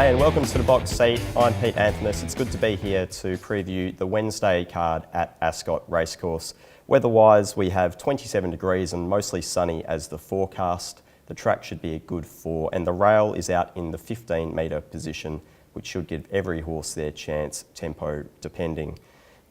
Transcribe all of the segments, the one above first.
G'day and welcome to the box seat. I'm Pete Anthonus. It's good to be here to preview the Wednesday card at Ascot Racecourse. Weather-wise, we have 27 degrees and mostly sunny as the forecast. The track should be a good 4 and the rail is out in the 15-metre position, which should give every horse their chance, tempo depending.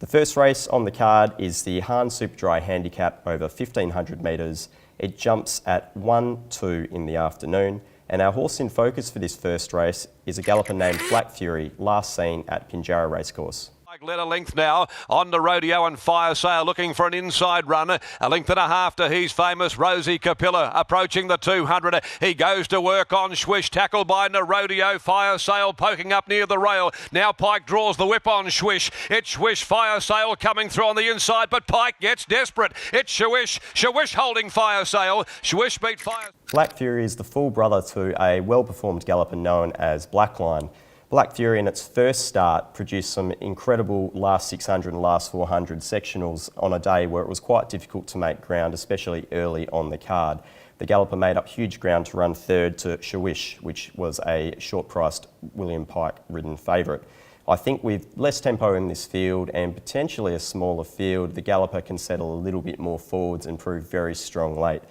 The first race on the card is the Hannon Dry Handicap over 1,500 metres. It jumps at 1-2 in the afternoon. And our horse in focus for this first race is a galloper named Black Fury, last seen at Pinjarra Racecourse. Let a length now on to Rodeo and Fire Sale looking for an inside runner. A length and a half to He's Famous. Rosie Capilla approaching the 200. He goes to work on Swish, tackled by Rodeo. Fire Sale poking up near the rail. Now Pike draws the whip on Swish. It's Swish, Fire Sale coming through on the inside, but Pike gets desperate. It's Swish. Swish holding Fire Sale. Swish beat Fire. Black Fury is the full brother to a well-performed galloper known as Blackline. Black Fury in its first start produced some incredible last 600 and last 400 sectionals on a day where it was quite difficult to make ground, especially early on the card. The galloper made up huge ground to run third to Shawish, which was a short-priced William Pike ridden favourite. I think with less tempo in this field and potentially a smaller field, the galloper can settle a little bit more forwards and prove very strong late.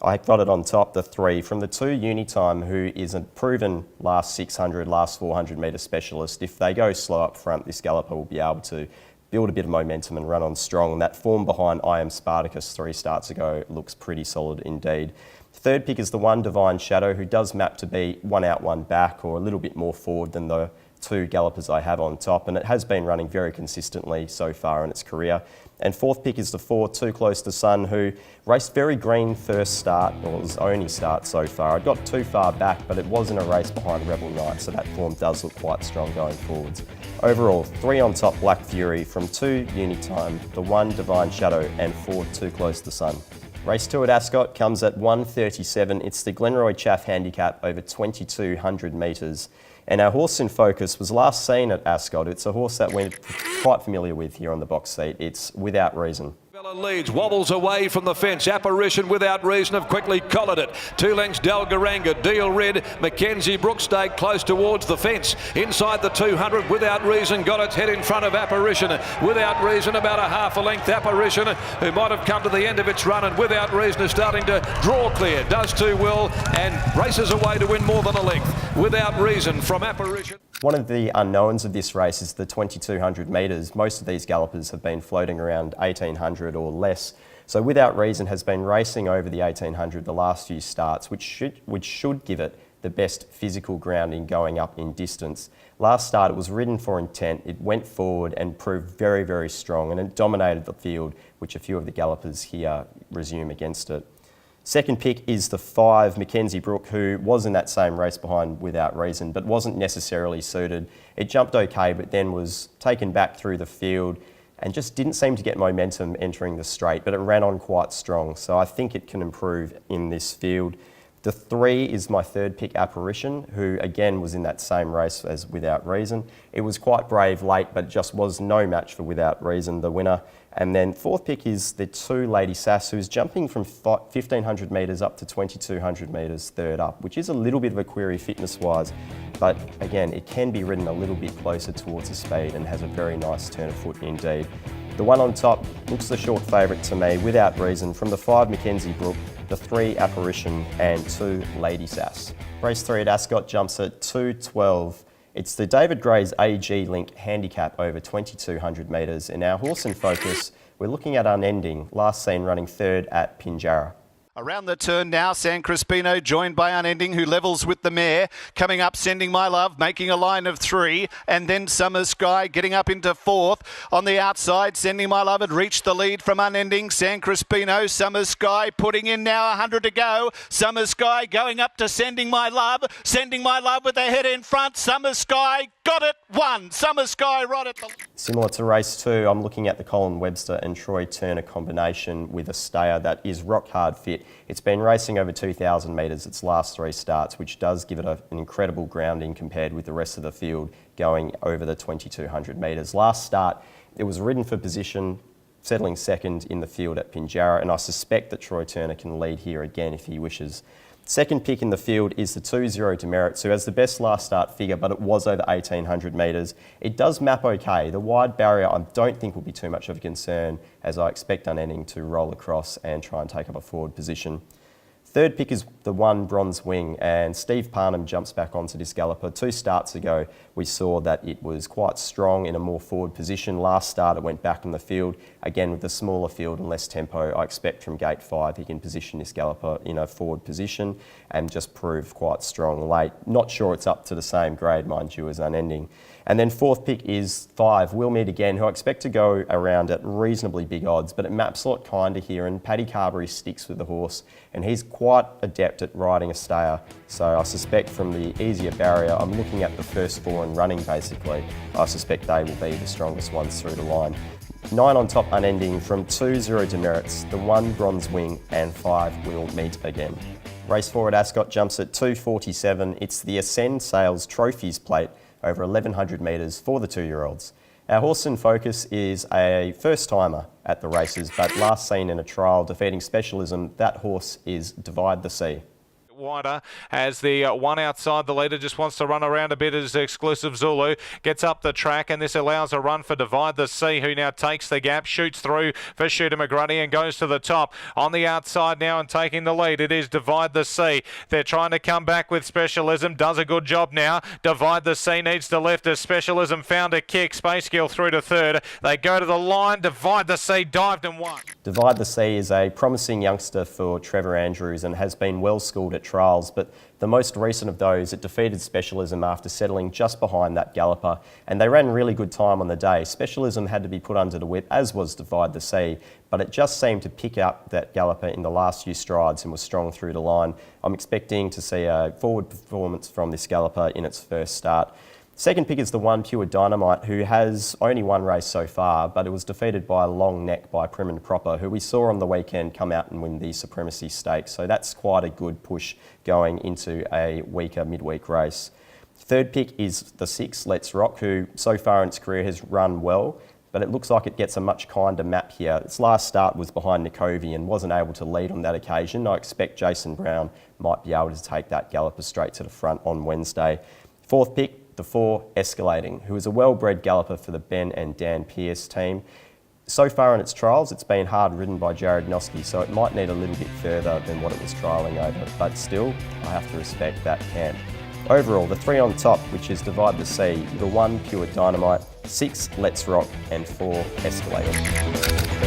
I got it on top, the 3 from the 2 Unitime, who is a proven last 600, last 400 metre specialist. If they go slow up front, this galloper will be able to build a bit of momentum and run on strong. And that form behind I Am Spartacus 3 starts ago looks pretty solid indeed. Third pick is the 1 Divine Shadow, who does map to be 1 out, 1 back, or a little bit more forward than the 2 gallopers I have on top, and it has been running very consistently so far in its career. And fourth pick is the 4 Too Close to Sun, who raced very green first start, or his only start so far. It got too far back, but it was in a race behind Rebel Knight, so that form does look quite strong going forwards. Overall, 3 on top Black Fury from 2 Unitime, the 1 Divine Shadow and 4 Too Close to Sun. Race 2 at Ascot comes at 1:37. It's the Glenoid Chaff Handicap over 2,200 metres. And our horse in focus was last seen at Ascot. It's a horse that we're quite familiar with here on the box seat. It's Without Reason. Leads, wobbles away from the fence. Apparition Without Reason have quickly collared it. 2 lengths Dalgaranga, Deal Red, Mackenzie Brooks stayed close towards the fence. Inside the 200, Without Reason got its head in front of Apparition. Without Reason about a half a length. Apparition, who might have come to the end of its run, and Without Reason is starting to draw clear. Does too well and races away to win more than a length. Without Reason from Apparition. One of the unknowns of this race is the 2,200 metres. Most of these gallopers have been floating around 1,800 or less. So Without Reason has been racing over the 1,800 the last few starts, which should give it the best physical grounding going up in distance. Last start it was ridden for intent, it went forward and proved very, very strong, and it dominated the field, which a few of the gallopers here resume against it. Second pick is the 5 Mackenzie Brook, who was in that same race behind Without Reason, but wasn't necessarily suited. It jumped okay, but then was taken back through the field and just didn't seem to get momentum entering the straight, but it ran on quite strong. So I think it can improve in this field. The 3 is my third pick, Apparition, who again was in that same race as Without Reason. It was quite brave late, but just was no match for Without Reason, the winner. And then fourth pick is the 2 Lady Sass, who's jumping from 1,500 metres up to 2,200 metres third up, which is a little bit of a query fitness-wise. But again, it can be ridden a little bit closer towards the speed and has a very nice turn of foot indeed. The 1 on top looks the short favourite to me, Without Reason, from the 5 Mackenzie Brook, the 3 Apparition and 2 Lady Sass. Race 3 at Ascot jumps at 2:12. It's the David Gray's AG Link Handicap over 2,200 metres. In our horse in focus, we're looking at Unending, last seen running third at Pinjarra. Around the turn now, San Crispino joined by Unending, who levels with the mare. Coming up, Sending My Love, making a line of 3. And then Summer Sky getting up into 4th. On the outside, Sending My Love had reached the lead from Unending. San Crispino, Summer Sky putting in now 100 to go. Summer Sky going up to Sending My Love. Sending My Love with the head in front. Summer Sky got it, 1. Summer Sky right at the... Similar to race 2, I'm looking at the Colin Webster and Troy Turner combination with a stayer that is rock hard fit. It's been racing over 2,000 metres its last 3 starts, which does give it an incredible grounding compared with the rest of the field going over the 2,200 metres. Last start, it was ridden for position, settling second in the field at Pinjarra, and I suspect that Troy Turner can lead here again if he wishes. Second pick in the field is the 2-0 Demerits, who has the best last start figure, but it was over 1,800 metres. It does map okay. The wide barrier I don't think will be too much of a concern, as I expect Unending to roll across and try and take up a forward position. Third pick is the 1 Bronze Wing, and Steve Parnham jumps back onto this galloper. 2 starts ago, we saw that it was quite strong in a more forward position. Last start, it went back in the field. Again, with the smaller field and less tempo, I expect from gate 5 he can position this galloper in a forward position and just prove quite strong late. Not sure it's up to the same grade, mind you, as Unending. And then fourth pick is 5, We'll Meet Again, who I expect to go around at reasonably big odds, but it maps a lot kinder here, and Paddy Carberry sticks with the horse, and he's quite adept at riding a stayer. So I suspect from the easier barrier, I'm looking at the first 4 and running basically. I suspect they will be the strongest ones through the line. 9 on top Unending from 2-0 Demerits, the 1 Bronze Wing, and 5 We'll Meet Again. Race forward Ascot jumps at 2:47. It's the Ascend Sales Trophies plate over 1,100 metres for the 2-year-olds. Our horse in focus is a first-timer at the races, but last seen in a trial defeating Specialism. That horse is Divide the Sea. Wider as the one outside the leader just wants to run around a bit as Exclusive Zulu gets up the track, and this allows a run for Divide the Sea, who now takes the gap, shoots through for Shooter McGruddy and goes to the top. On the outside now and taking the lead, it is Divide the Sea. They're trying to come back with Specialism, does a good job now. Divide the Sea needs to lift as Specialism found a kick. Space Gill through to third. They go to the line. Divide the Sea dived and won. Divide the Sea is a promising youngster for Trevor Andrews and has been well schooled at trials, but the most recent of those, it defeated Specialism after settling just behind that galloper, and they ran really good time on the day. Specialism had to be put under the whip, as was Divide the Sea, but it just seemed to pick up that galloper in the last few strides and was strong through the line. I'm expecting to see a forward performance from this galloper in its first start. Second pick is the 1 Pure Dynamite, who has only one race so far, but it was defeated by a long neck by Prim and Proper, who we saw on the weekend come out and win the Supremacy Stakes. So that's quite a good push going into a weaker midweek race. Third pick is the 6 Let's Rock, who so far in its career has run well, but it looks like it gets a much kinder map here. Its last start was behind Nikovi and wasn't able to lead on that occasion. I expect Jason Brown might be able to take that galloper straight to the front on Wednesday. Fourth pick, the 4 Escalating, who is a well-bred galloper for the Ben and Dan Pearce team. So far in its trials, it's been hard ridden by Jared Noski, so it might need a little bit further than what it was trialling over, but still, I have to respect that camp. Overall, the 3 on top, which is Divide the Sea, the 1 Pure Dynamite, 6 Let's Rock, and 4 Escalating.